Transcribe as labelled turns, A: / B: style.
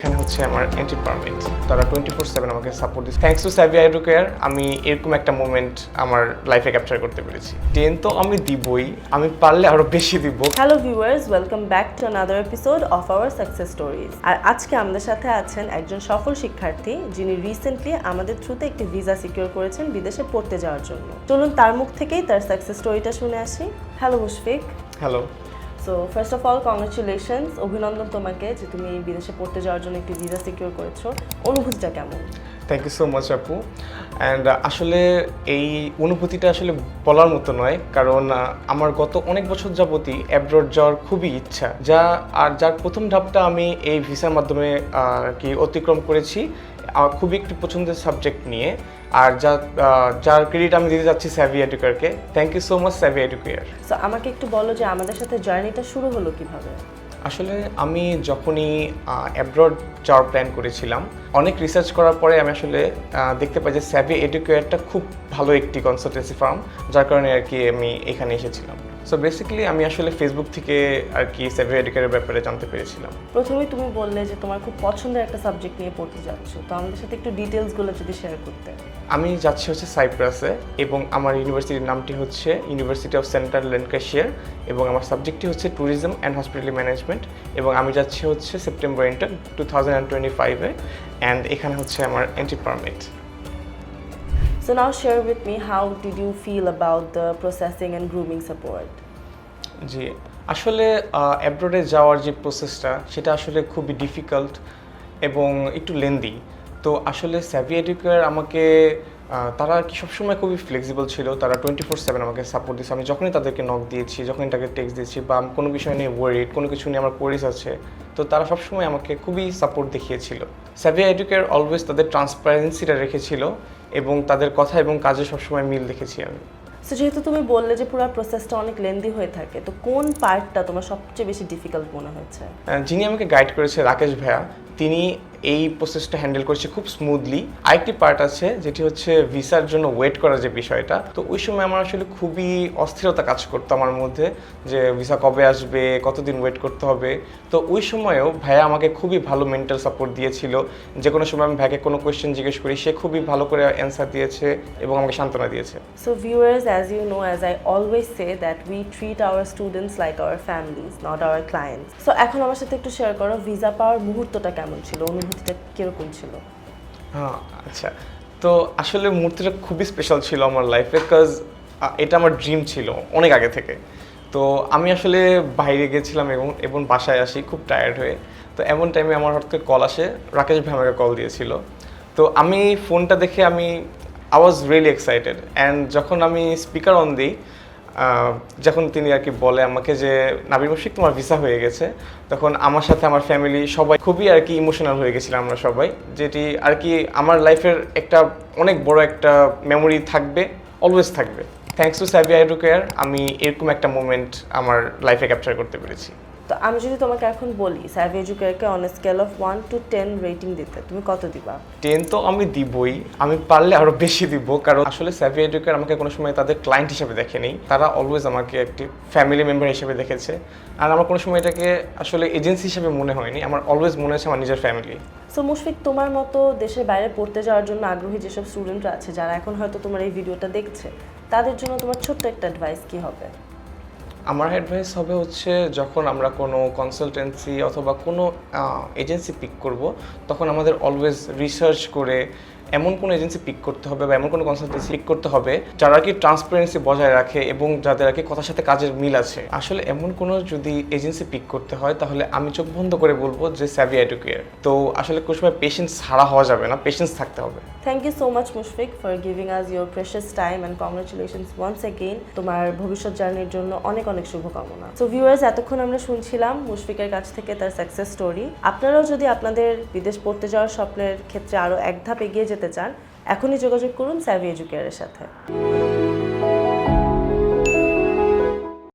A: এখানে হচ্ছে আমার এন্ট্রি পারমিট, তারা 24/7 আমাকে সাপোর্ট দিচ্ছে। থ্যাঙ্কস টু সাভি এডুকেয়ার আমি এরকম একটা মোমেন্ট আমার লাইফে ক্যাপচার করতে পেরেছি। 10 তো আমি দিবই, আমি পারলে আরো বেশি দিব।
B: Hello viewers, welcome back to another episode of our success stories. আর আজকে আমাদের সাথে আছেন একজন সফল শিক্ষার্থী যিনি রিসেন্টলি আমাদের থ্রুতে একটি ভিসা সিকিউর করেছেন বিদেশে পড়তে যাওয়ার জন্য। চলুন তার মুখ থেকেই তার সাকসেস স্টোরিটা শুনে আসি। Hello Mushfiq.
A: Hello.
B: So first of all congratulations, অভিনন্দন তোমাকে যে তুমি বিদেশে পড়তে যাওয়ার জন্য একটি ভিসা সিকিউর করেছো। অনুভূতিটা কেমন?
A: থ্যাংক ইউ সো মাচ আপু। অ্যান্ড আসলে এই অনুভূতিটা আসলে বলার মতো নয়, কারণ আমার গত অনেক বছর যাবতই অ্যাব্রড যাওয়ার খুবই ইচ্ছা, যার প্রথম ধাপটা আমি এই ভিসার মাধ্যমে কি অতিক্রম করেছি খুবই একটি পছন্দের সাবজেক্ট নিয়ে। আর যার ক্রেডিট আমি দিতে যাচ্ছি সাভি এডুকেয়ারকে। Thank you so much Savi Educare.
B: So আমাকে একটু বলো যে আমাদের সাথে জার্নিটা শুরু হলো কিভাবে?
A: আসলে আমি যখনই অ্যাব্রড যাওয়ার প্ল্যান করেছিলাম, অনেক রিসার্চ করার পরে আমি আসলে দেখতে পাই যে সাভি এডুকেয়ারটা খুব ভালো একটি কনসালটেন্সি ফার্ম, যার কারণে আর কি আমি এখানে এসেছিলাম। সো বেসিক্যালি আমি আসলে ফেসবুক থেকে আর কি সাভি এডুকেয়ারের ব্যাপারে জানতে পেরেছিলাম।
B: প্রথমেই তুমি বললে যে তোমার খুব পছন্দের একটা সাবজেক্ট নিয়ে পড়তে যাচ্ছ, তো আমাদের সাথে একটু ডিটেলসগুলো যদি শেয়ার করতে।
A: আমি যাচ্ছি হচ্ছে সাইপ্রাসে, এবং আমার ইউনিভার্সিটির নামটি হচ্ছে ইউনিভার্সিটি অফ সেন্ট্রাল ল্যাঙ্কাশায়ার, এবং আমার সাবজেক্টটি হচ্ছে ট্যুরিজম অ্যান্ড হসপিটালিটি ম্যানেজমেন্ট, এবং আমি যাচ্ছি হচ্ছে সেপ্টেম্বর 2025-এ, অ্যান্ড এখানে হচ্ছে আমার entry permit.
B: So now share with me, how did you feel about the processing and grooming support?
A: জি, আসলে অ্যাব্রডে যাওয়ার যে প্রসেসটা সেটা আসলে খুবই ডিফিকাল্ট এবং একটু লেন্দি। তো আসলে সাভি এডুকেয়ার আমাকে তারা আর কি সবসময় খুবই ফ্লেক্সিবল ছিল। তারা 24/7 আমাকে সাপোর্ট দিয়েছে। আমি যখনই তাদেরকে নক দিয়েছি, যখনই তাকে টেক্সট দিয়েছি, বা আমি কোনো বিষয় নিয়ে ওয়ারিড, কোনো কিছু নিয়ে আমার কোয়ারিজ আছে, তো তারা সবসময় আমাকে খুবই সাপোর্ট দেখিয়েছিল। সাভি এডুকেয়ার অলওয়েজ তাদের ট্রান্সপারেন্সিটা রেখেছিল, এবং তাদের কথা এবং কাজে সবসময় মিল দেখেছি আমি।
B: সো যেহেতু তুমি বললে যে পুরো প্রসেসটা অনেক লেন্দি হয়ে থাকে, তো কোন পার্টটা তোমার সবচেয়ে বেশি ডিফিকাল্ট মনে হচ্ছে?
A: যিনি আমাকে গাইড করেছে রাকেশ ভাইয়া, তিনি এই প্রসেসটা হ্যান্ডেল করেছে খুব স্মুথলি। আরেকটি পার্ট আছে যেটি হচ্ছে ভিসার জন্য ওয়েট করার যে বিষয়টা, তো ওই সময় আমার আসলে খুবই অস্থিরতা কাজ করতো আমার মধ্যে, যে ভিসা কবে আসবে, কতদিন ওয়েট করতে হবে। তো ওই সময়েও ভাইয়া আমাকে খুবই ভালো মেন্টাল সাপোর্ট দিয়েছিল। যে কোনো সময় আমি ভাইকে কোনো কোয়েশ্চেন জিজ্ঞেস করি, সে খুবই ভালো করে অ্যান্সার দিয়েছে এবং আমাকে সান্ত্বনা দিয়েছে।
B: So viewers, as you know, as I always say that we treat our students like our families, not our clients. So এখন আমার সাথে একটু শেয়ার করো, ভিসা পাওয়ার মুহূর্তটা কেমন ছিল, অনুভূতিটা কিরকম ছিল?
A: হ্যাঁ, আচ্ছা। তো আসলে মুহূর্তটা খুবই স্পেশাল ছিল আমার লাইফে, বিকজ এটা আমার ড্রিম ছিল অনেক আগে থেকে। তো আমি আসলে বাইরে গেছিলাম এবং বাসায় আসি খুব টায়ার্ড হয়ে। তো এমন টাইমে আমার হঠাৎ করে কল আসে, রাকেশ ভাই আমাকে কল দিয়েছিল। তো আমি ফোনটা দেখে I was really excited. And যখন আমি স্পিকার অন দিই, যখন তিনি আর কি বলে আমাকে যে নাবির মুশফিক তোমার ভিসা হয়ে গেছে, তখন আমার সাথে আমার ফ্যামিলি সবাই খুবই আর কি ইমোশনাল হয়ে গেছিলাম আমরা সবাই, যেটি আর কি আমার লাইফের একটা অনেক বড় একটা মেমোরি থাকবে, অলওয়েজ থাকবে। থ্যাঙ্কস টু সাভি এডুকেয়ার আমি এরকম একটা মোমেন্ট আমার লাইফে ক্যাপচার করতে পেরেছি।
B: তো আমি যদি তোমাকে এখন বলি সাভি এডুকেয়ারকে on a scale of 1 to 10 rating দিতে, তুমি কত দিবা?
A: 10 তো আমি দিবই, আমি পারলে আরো বেশি দিব, কারণ আসলে সাভি এডুকেয়ার আমাকে কোনো সময় তাদের ক্লায়েন্ট হিসেবে দেখেনি, তারা অলওয়েজ আমাকে একটি ফ্যামিলি মেম্বার হিসেবে দেখেছে। আর আমার কোনো সময় এটাকে আসলে এজেন্সি হিসেবে মনে হয়নি, আমার অলওয়েজ মনে হয়েছে আমার নিজের ফ্যামিলি।
B: সো মুশফিক, তোমার মতো দেশের বাইরে পড়তে যাওয়ার জন্য আগ্রহী যেসব স্টুডেন্টরা আছে, যারা এখন হয়তো তোমার এই ভিডিওটা দেখছে, তাদের জন্য তোমার ছোট্ট একটা অ্যাডভাইস কি হবে?
A: আমার অ্যাডভাইস হবে হচ্ছে, যখন আমরা কোনো কনসালটেন্সি অথবা কোনো এজেন্সি পিক করব, তখন আমাদের অলওয়েজ রিসার্চ করে এমন কোনো এজেন্সি পিক করতে হবে বা এমন কোনো কনসালটেন্সি পিক করতে হবে যারা কি ট্রান্সপারেন্সি বজায় রাখে এবং যাদের আর কি কথার সাথে কাজের মিল আছে। আসলে এমন কোনো যদি এজেন্সি পিক করতে হয়, তাহলে আমি চোখ বন্ধ করে বলবো যে সাভি এডুকেয়ার। তো আসলে কোনো সময় পেশেন্স হারা হওয়া যাবে না, পেশেন্স থাকতে হবে।
B: Thank you so much Mushfiq for giving us your precious time and congratulations once again. তোমার ভবিষ্যৎ জার্নির জন্য অনেক অনেক শুভকামনা। সো ভিউয়ার্স, এতক্ষণ আমরা শুনছিলাম মুশফিকের কাছ থেকে তার সাকসেস স্টোরি। আপনারাও যদি আপনাদের বিদেশ পড়তে যাওয়ার স্বপ্নের ক্ষেত্রে আরও এক ধাপ এগিয়ে যেতে চান, এখনই যোগাযোগ করুন সাভি এডুকেয়ারের সাথে।